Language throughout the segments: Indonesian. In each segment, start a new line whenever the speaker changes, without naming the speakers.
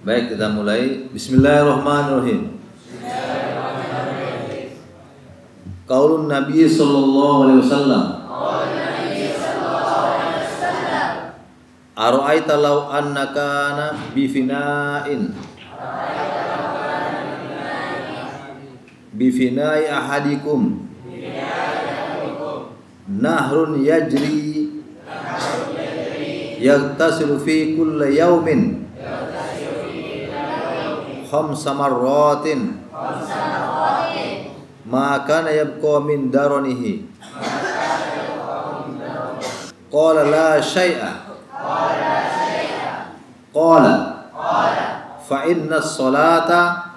Baik, kita mulai. Bismillahirrahmanirrahim. Qaulun Nabi sallallahu alaihi wasallam. Ara'aita law annaka bifina'in bifina'i ahadikum nahrun yajri yaghtasilu fi kulli yawmin khamsa marratin ma kana yabqa min daranihi qala la syai'a qala fa inna as-salata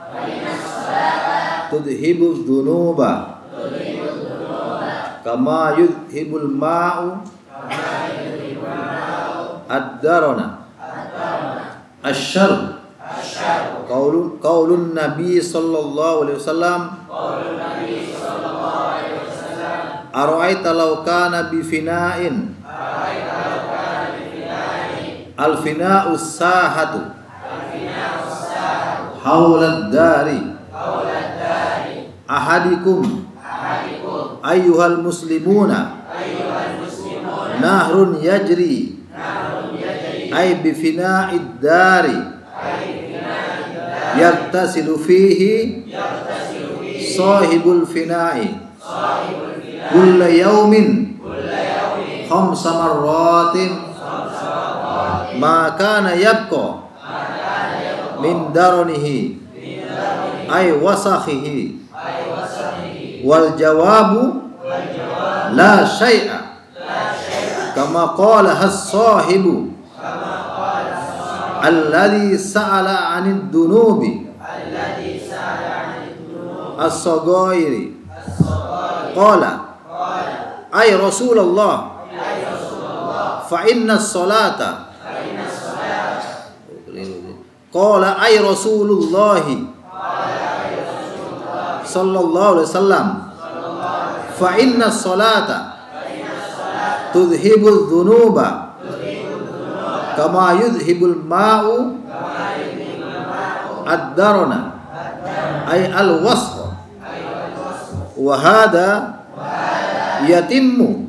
tudhibu dhunuba kama yudhibul ma'u ad-darana asyar qaulun Nabi sallallahu alaihi wasallam ara'aita law kana bi fina'in al-fina'u sahatu hawlad dari ahadikum ayyuhal muslimuna nahrun yajri ay bi fina'id dari yaghtasilu fihi sahibul fina'i kulla yawmin khamsa marratin ma kana yabqa min daranihi ay wasakhihi wal jawabu la syai'a kama qala as-sahibu alladhi sa'ala 'anid dunubi as-saghairi qala ay Rasulullah fa inna as-salata qala ay Rasulullah sallallahu alaihi wasallam fa inna as-salata tudhibu dhunuba kama yudhibul ma'u ad-darana ay al-wasq wa hadha yatimmu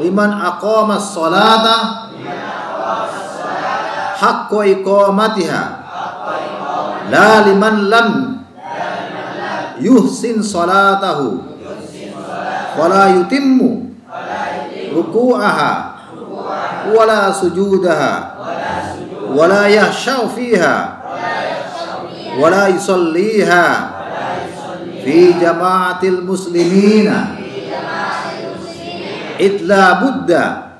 liman aqama as-salata haqqa iqamatiha la liman lam yuhsin salatahu wala yutimmu ruku'aha wala sujudaha wala yahsha'u fiha wala yusalliha fi jama'atil muslimina itla budda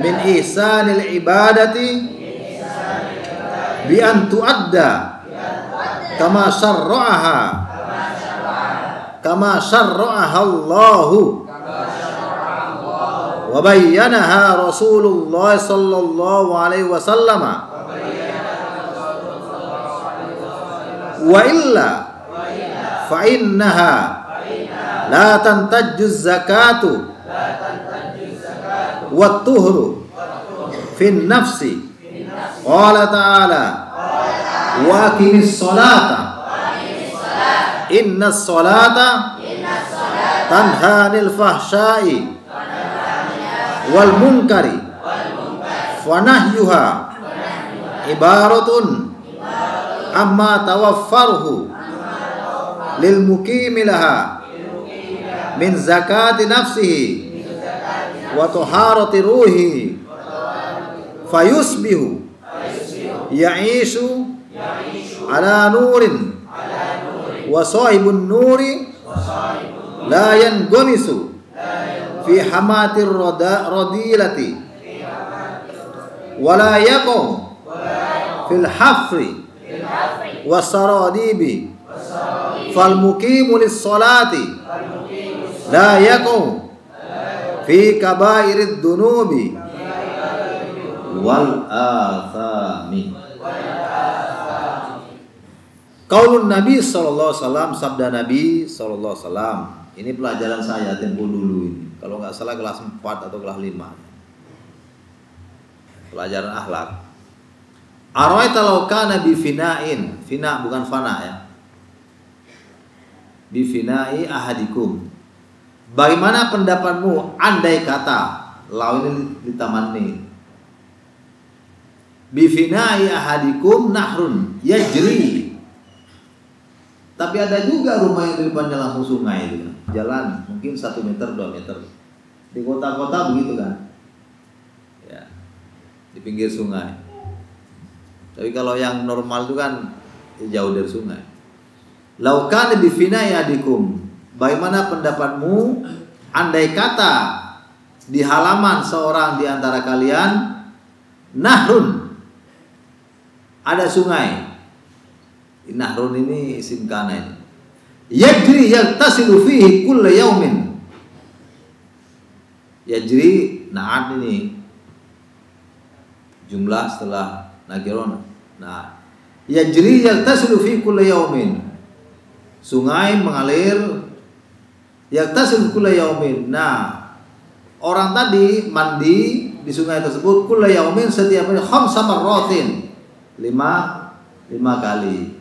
min ihsanil ibadati bi an tu'adda kama syarra'aha Allahu wa bayyanaha Rasulullah sallallahu alaihi wasallam wa illa fa innaha la tantajju zakatu wa tuhru fi nafsi qala ta'ala wa aqimis salata innas salata tanha 'anil fahsya'i wal munkari wa nahyuha ibaratun amma tawaffaruhu lil muqimi laha min zakati nafsihi wa taharati ruhi fayusbihu ya'ishu ala nurin wa sahibun nuri la yanghamisu fi hamatir radilati wala yaqum fil hafri wasaradibi fal muqimu lis salati la yaqum fi kabairid dunubi wal athami. Qaulun Nabi sallallahu alaihi wasallam, sabda Nabi sallallahu alaihi wasallam. Ini pelajaran saya tempo dulu ini. Kalau nggak salah kelas 4 atau kelas 5. Pelajaran akhlak. Araita law kana bi fina'in, fina bukan fana ya. Bi fina'i ahadikum. Bagaimana pendapatmu andai kata law ini ditamanni. Bi fina'i ahadikum nahrun yajri. Tapi ada juga rumah yang di depannya langsung sungai itu. Jalan mungkin 1 meter 2 meter. Di kota-kota begitu kan. Ya. Di pinggir sungai. Tapi kalau yang normal itu kan jauh dari sungai. Laukan bi fina'i ahadikum. Bagaimana pendapatmu andai kata di halaman seorang di antara kalian nahrun, ada sungai. Nahrun ini isim kana ini. Yajri yagtasilu fihi kulla yaumin. Yajri na'at ini jumlah setelah nakiron. Nah, yajri yagtasilu fihi kulla yaumin. Sungai mengalir yagtasilu kulla yaumin. Nah, orang tadi mandi di sungai tersebut kulla yaumin setiap hari khamsa marratin. 5 kali.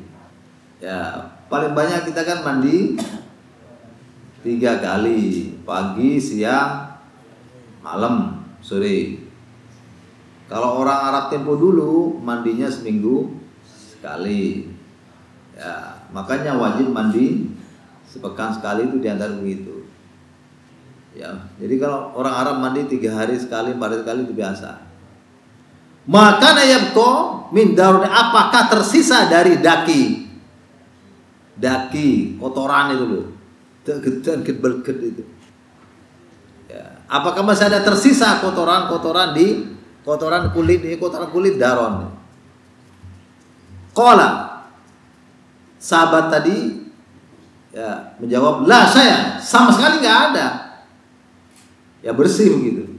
Ya, paling banyak kita kan mandi 3 kali, pagi, siang, malam, sore. Kalau orang Arab tempo dulu mandinya seminggu sekali. Ya, makanya wajib mandi sepekan sekali itu diantara begitu. Ya, jadi kalau orang Arab mandi 3 hari sekali, 4 hari sekali itu biasa. Maka nayabko min darun, apakah tersisa dari daki kotoran itu loh, berget itu. Ya. Apakah masih ada tersisa kotoran kulit ini, kotoran kulit daron? Qala, sahabat tadi ya menjawab, lah saya sama sekali nggak ada. Ya bersih begitu.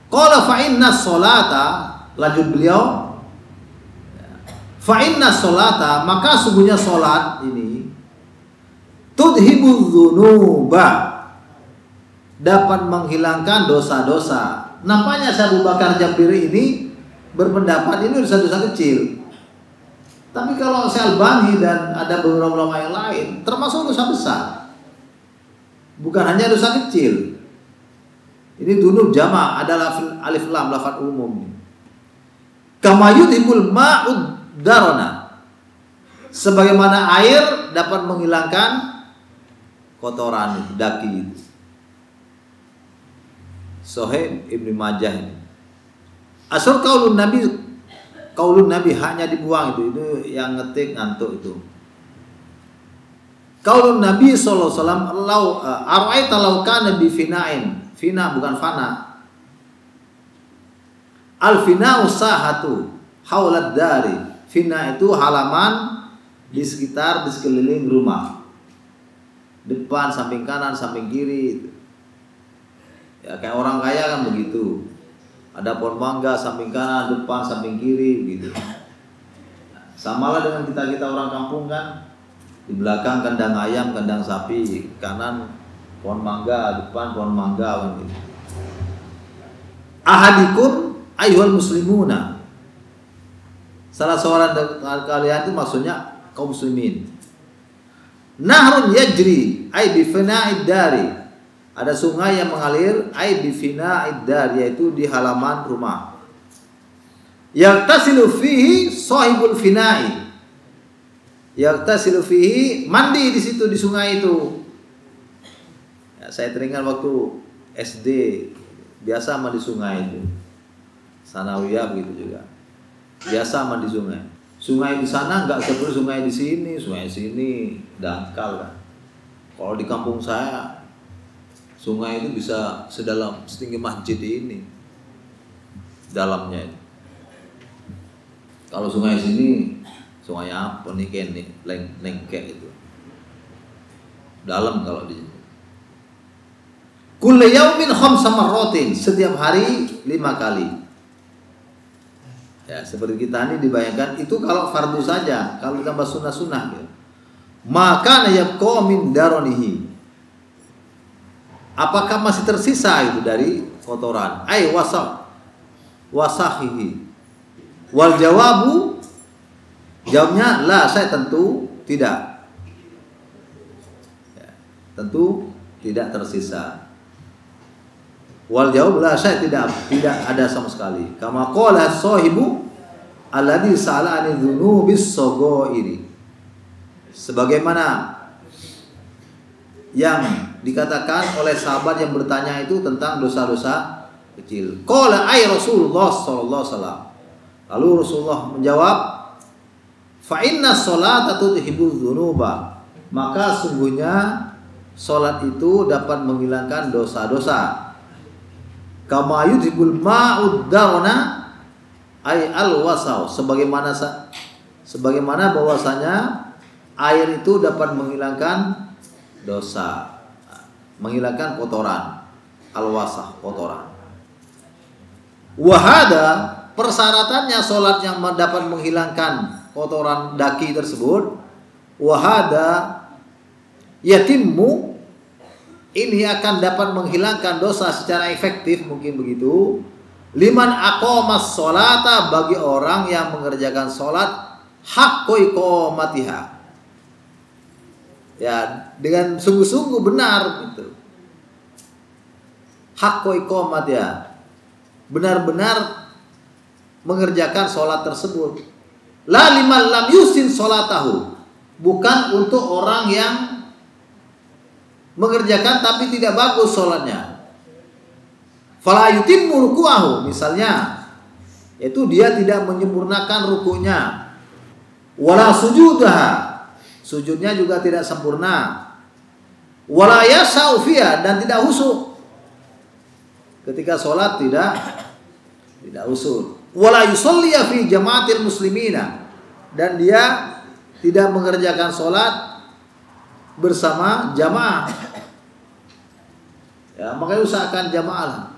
Qala fa inna sholata, lanjut beliau, fa inna sholata, maka sungguhnya sholat ini tudhibudz dzunuba, dapat menghilangkan dosa-dosa. Nampaknya Abu Bakar Jabiri ini berpendapat ini dosa-dosa kecil. Tapi kalau Syalbani dan ada beberapa ulama yang lain termasuk dosa besar. Bukan hanya dosa kecil. Ini dzunub jama' adalah alif lam lafaz umum. Kama yudhibul ma'ud darona, sebagaimana air dapat menghilangkan kotoran itu, daki itu. Sahih Ibnu Majah ini. Asal kaulun Nabi hanya dibuang itu yang ngetik ngantuk itu. Kaulun Nabi sallallahu alaihi wasallam, ara'aita law kana bi fina'in. Fina bukan fana. Al fina'u sahatu haulad dari. Fina itu halaman di sekeliling rumah. Depan, samping kanan, samping kiri itu. Ya kayak orang kaya kan begitu. Ada pohon mangga samping kanan, depan, samping kiri begitu. Nah, samalah dengan kita orang kampung kan. Di belakang kandang ayam, kandang sapi, kanan pohon mangga, depan pohon mangga kan gitu. Ahadikum ayyuhal muslimuna. Salah seorang dari kalian itu maksudnya kaum muslimin. Nahrun yajri ay bi fina'id dari. Ada sungai yang mengalir ay bi fina'id dari, yaitu di halaman rumah. Yagtasilu fihi sahibul fina'i. Yagtasilu fihi, mandi di situ di sungai itu. Ya, saya teringat waktu SD biasa mandi sungai itu. Sanawiyah begitu juga. Biasa mandi sungai. Sungai di sana nggak seperti sungai di sini. Sungai sini dangkal kan. Kalau di kampung saya, sungai itu bisa setinggi masjid ini. Dalamnya itu. Kalau sungai sini, sungai apa nih Ken nih, lengkek itu. Dalam kalau di sini. Kullu yaumin khamsa marratin, setiap hari 5 kali. Ya, seperti kita ini dibayangkan itu kalau fardu saja, kalau ditambah sunnah-sunnah ya. Maka yabqa min daronihi. Apakah masih tersisa itu dari kotoran? Ai wasahihi. Wal jawabu, jawabnya la, saya tentu tidak. Ya, tentu tidak tersisa. Wal jawab la, saya tidak ada sama sekali. Kama qala sahibu alladhi sa'ala an dzunubis saghairi. Sebagaimana yang dikatakan oleh sahabat yang bertanya itu tentang dosa-dosa kecil. Qala ay Rasulullah sallallahu alaihi wasallam. Lalu Rasulullah menjawab, fa inna sholata tudhibuz dzunuba. Maka sungguhnya salat itu dapat menghilangkan dosa-dosa. Kama yudhibul ma'ud darna ay al-wasaw. Sebagaimana bahwasanya air itu dapat menghilangkan dosa, menghilangkan kotoran, al-wasah, kotoran. Wahada, persyaratannya sholat yang dapat menghilangkan kotoran daki tersebut, wahada yatimmu, ini akan dapat menghilangkan dosa secara efektif, mungkin begitu. Liman aqamas sholata, bagi orang yang mengerjakan sholat haqqo iqamatiha, ya, dengan sungguh-sungguh benar gitu. Haqqo iqamat, ya, benar-benar mengerjakan sholat tersebut. La liman lam yusin sholatahu, bukan untuk orang yang mengerjakan tapi tidak bagus sholatnya. Fala yutimmu ruku'ahu, misalnya, yaitu dia tidak menyempurnakan rukunya. Wala sujudaha, sujudnya juga tidak sempurna. Wala yasau fiha, dan tidak khusyuk ketika sholat, tidak khusyuk. Wala yusolli fi jamaatil muslimina, dan dia tidak mengerjakan sholat bersama jamaah. Ya, makanya usahakan jamaah.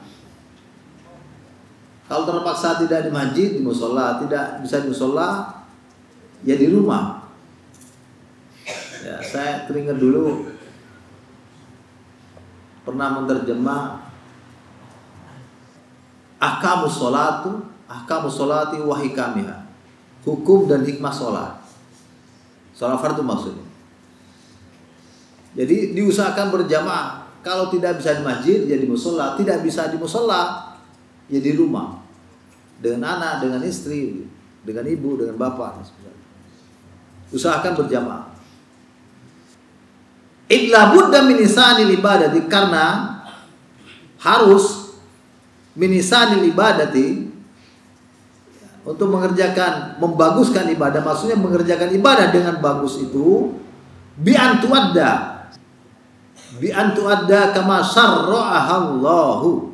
Kalau terpaksa tidak di masjid, di musola, tidak bisa di musola, ya di rumah. Ya, saya teringat dulu pernah menerjemah ahkamus sholati wa hikamiha, hukum dan hikmah sholat. Sholat fardu maksudnya. Jadi diusahakan berjamaah. Kalau tidak bisa di masjid, ya di musola. Tidak bisa di musola, ya di rumah, dengan anak, dengan istri, dengan ibu, dengan bapak. Usahakan berjamaah. Illa budda min lisanil ibadati, karena harus min lisanil ibadati, untuk mengerjakan, membaguskan ibadah, maksudnya mengerjakan ibadah dengan bagus itu bi antu adda kama syarra'ahallahu.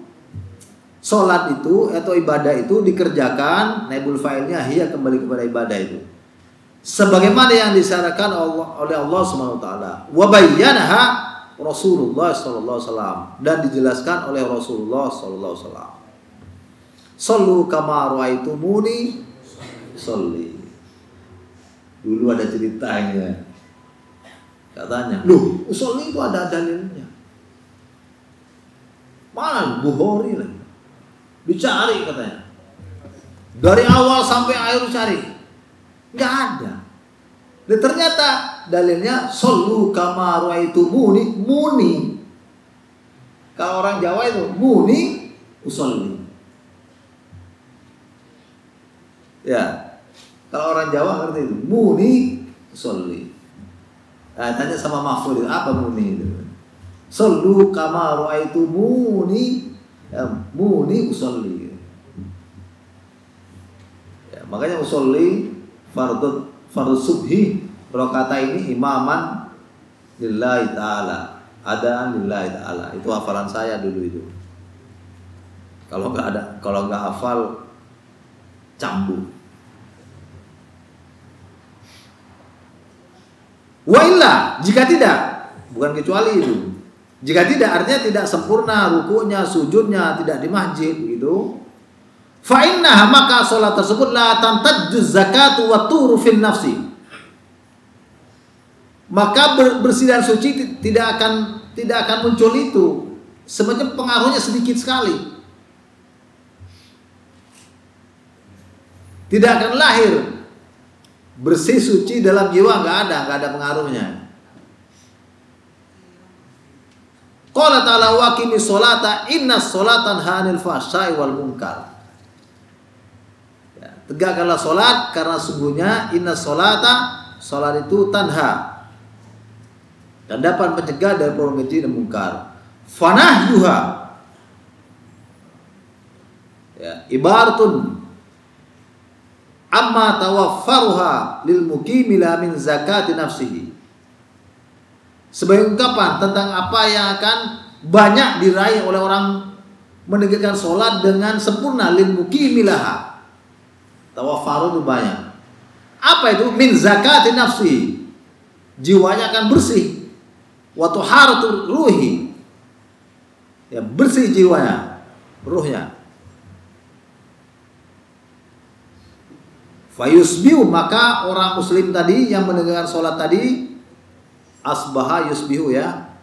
Salat itu atau ibadah itu dikerjakan, naibul fa'ilnya hiya, kembali kepada ibadah itu, sebagaimana yang disyaratkan oleh Allah Subhanahu wa taala. Wa bayyanaha Rasulullah sallallahu alaihi wasallam, dan dijelaskan oleh Rasulullah sallallahu alaihi wasallam. Sallu kama ra'aitumuni sholli. Dulu ada ceritanya. Katanya, loh, sholli itu ada dalilnya. Mana Bukhari lagi? Dicari katanya. Dari awal sampai akhir cari. Enggak ada. Dan ternyata dalilnya sallu kama ra'aitumuni, muni. Kalau orang Jawa itu muni usolli. Ya. Kalau orang Jawa ngerti itu, muni usolli. Nah, tanya sama Mahfud, apa muni itu? Sallu kama ra'aitumuni, ya, muni usolli. Ya, makanya usolli fardu subhi, kalau kata ini imaman lillahi ta'ala, adaan lillahi ta'ala. Itu hafalan saya dulu itu. Kalau nggak hafal, cambuk. Wa illa, jika tidak, bukan kecuali itu. Jika tidak, artinya tidak sempurna rukunya, sujudnya, tidak di masjid gitu. Fa innaha, maka salat tersebut la tantajjuz zakatu wa turu fin nafsi. Maka bersih dan suci tidak akan muncul itu. Semacam pengaruhnya sedikit sekali. Tidak akan lahir bersih suci dalam jiwa, nggak ada pengaruhnya. Qala ta'ala wa qimis sholata inna sholatan hanil fahsya'i wal munkar. Ya, tegakkanlah sholat karena sungguhnya inna sholata, sholat itu tanha, dan dapat mencegah dari perkara keji dan mungkar. Fanahyuha, ya, ibaratun amma tawaffaruha lil muqimi la min zakati nafsihi. Sebagai ungkapan tentang apa yang akan banyak diraih oleh orang menegakkan sholat dengan sempurna, lil muqimilaha. Tawaffaru itu banyak. Apa itu? Min zakati nafsi. Jiwanya akan bersih. Wa tuharatu ruhi. Ya, bersih jiwanya, ruhnya. Fayusbihu, maka orang muslim tadi yang menegakkan sholat tadi, asbaha yusbihu, ya,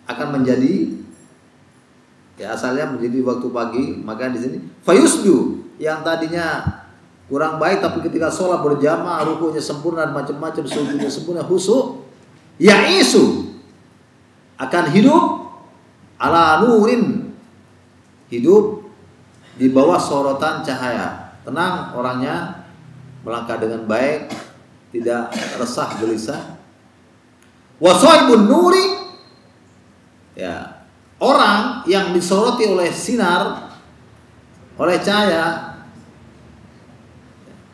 akan menjadi, ya, asalnya menjadi waktu pagi, maka di sini fayusbihu, yang tadinya kurang baik tapi ketika sholat berjamaah rukunya sempurna dan macam-macam, sujudnya sempurna, khusyuk, ya'isu, akan hidup ala nurin, hidup di bawah sorotan cahaya, tenang orangnya, melangkah dengan baik, tidak resah gelisah. Wasaibun nuri, ya, orang yang disoroti oleh sinar, oleh cahaya,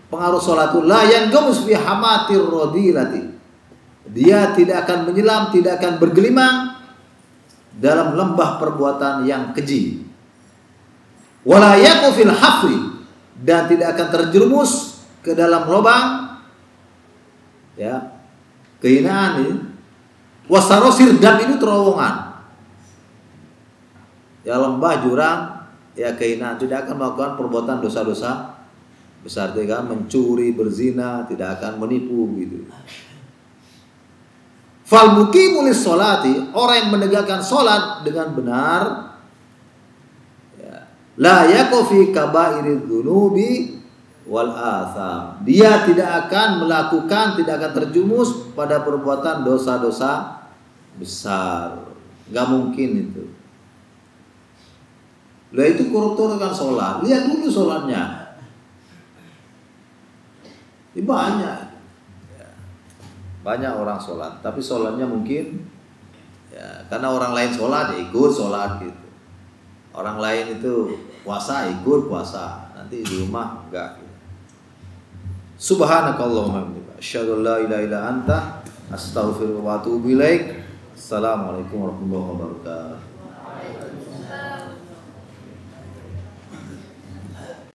pengaruh sholat itu la yangamus fi hamatir radilati. Dia tidak akan menyelam, tidak akan bergelimang dalam lembah perbuatan yang keji. Wala yaku fil hafri, dan tidak akan terjerumus ke dalam lubang, ya, kehinaan ini. Wasarosir, dan itu terowongan, ya, lembah jurang, ya, kehinaan, tidak akan melakukan perbuatan dosa-dosa besar, tidak akan mencuri, berzina, tidak akan menipu gitu. Fal muqimu lis sholati, orang yang menegakkan sholat dengan benar, ya, la yaku fi kabairidz dzunubi wal atham, dia tidak akan melakukan, tidak akan terjumus pada perbuatan dosa-dosa besar, nggak mungkin itu. Lah itu koruptor kan sholat, lihat dulu sholatnya, ini banyak, ya, banyak orang sholat, tapi sholatnya mungkin, ya, karena orang lain sholat ya ikut sholat gitu, orang lain itu puasa ikut puasa, nanti di rumah enggak. Subhanakallahumma wa bihamdika asyhadu an la ilaha illa anta astaghfiruka wa atubu ilaik. Assalamualaikum warahmatullahi wabarakatuh.